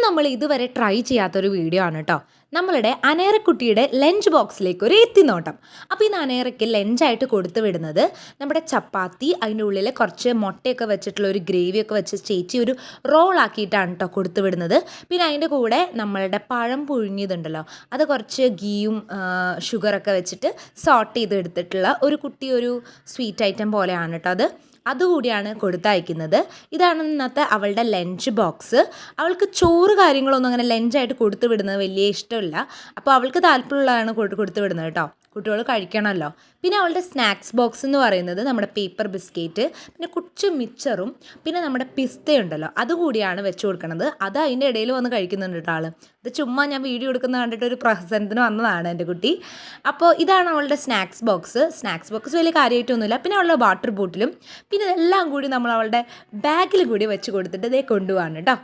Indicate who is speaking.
Speaker 1: നമ്മൾ ഇതുവരെ ട്രൈ ചെയ്യാത്തൊരു വീഡിയോ ആണ് കേട്ടോ. നമ്മളുടെ അനേറക്കുട്ടിയുടെ ലഞ്ച് ബോക്സിലേക്ക് ഒരു എത്തിനോട്ടം. അപ്പോൾ ഈ അനേറയ്ക്ക് ലഞ്ചായിട്ട് കൊടുത്തു വിടുന്നത് നമ്മുടെ ചപ്പാത്തി, അതിൻ്റെ ഉള്ളിൽ കുറച്ച് മുട്ടയൊക്കെ വെച്ചിട്ടുള്ള ഒരു ഗ്രേവിയൊക്കെ വെച്ച് ചേച്ചി ഒരു റോളാക്കിയിട്ടാണ് കേട്ടോ കൊടുത്തു വിടുന്നത്. പിന്നെ അതിൻ്റെ കൂടെ നമ്മളുടെ പഴം പുഴുങ്ങിയതുണ്ടല്ലോ, അത് കുറച്ച് ഗീയും ഷുഗറൊക്കെ വെച്ചിട്ട് സോട്ട് ചെയ്ത് എടുത്തിട്ടുള്ള ഒരു സ്വീറ്റ് ഐറ്റം പോലെയാണ് കേട്ടോ അത്. അതുകൂടിയാണ് കൊടുത്തയക്കുന്നത്. ഇതാണ് ഇന്നത്തെ അവളുടെ ലഞ്ച് ബോക്സ്. അവൾക്ക് ചോറ് കാര്യങ്ങളൊന്നും അങ്ങനെ ലഞ്ചായിട്ട് കൊടുത്തു വിടുന്നത് വലിയ ഇഷ്ടമില്ല. അപ്പോൾ അവൾക്ക് താല്പര്യമുള്ളതാണ് കൊടുത്തു വിടുന്നത് കേട്ടോ. കുട്ടികൾ കഴിക്കണമല്ലോ. പിന്നെ അവളുടെ സ്നാക്സ് ബോക്സ് എന്ന് പറയുന്നത് നമ്മുടെ പേപ്പർ ബിസ്ക്കറ്റ്, പിന്നെ കുറച്ച് മിച്ചറും, പിന്നെ നമ്മുടെ പിസ്തയുണ്ടല്ലോ അതുകൂടിയാണ് വെച്ച് കൊടുക്കണത്. അത് അതിൻ്റെ ഇടയിൽ വന്ന് കഴിക്കുന്നുണ്ട് കേട്ടോ ആൾ. ഇത് ചുമ്മാ ഞാൻ വീഡിയോ എടുക്കുന്നത് കണ്ടിട്ട് ഒരു പ്രസൻറ്റിന് വന്നതാണ് എൻ്റെ കുട്ടി. അപ്പോൾ ഇതാണ് അവളുടെ സ്നാക്സ് ബോക്സ് വലിയ കാര്യമായിട്ടൊന്നുമില്ല. പിന്നെ അവളുടെ വാട്ടർ ബോട്ടിലും, പിന്നെ ഇതെല്ലാം കൂടി നമ്മൾ അവളുടെ ബാഗിൽ കൂടി വെച്ച് കൊടുത്തിട്ട് ഇതേ കൊണ്ടുപോകാണ് കേട്ടോ.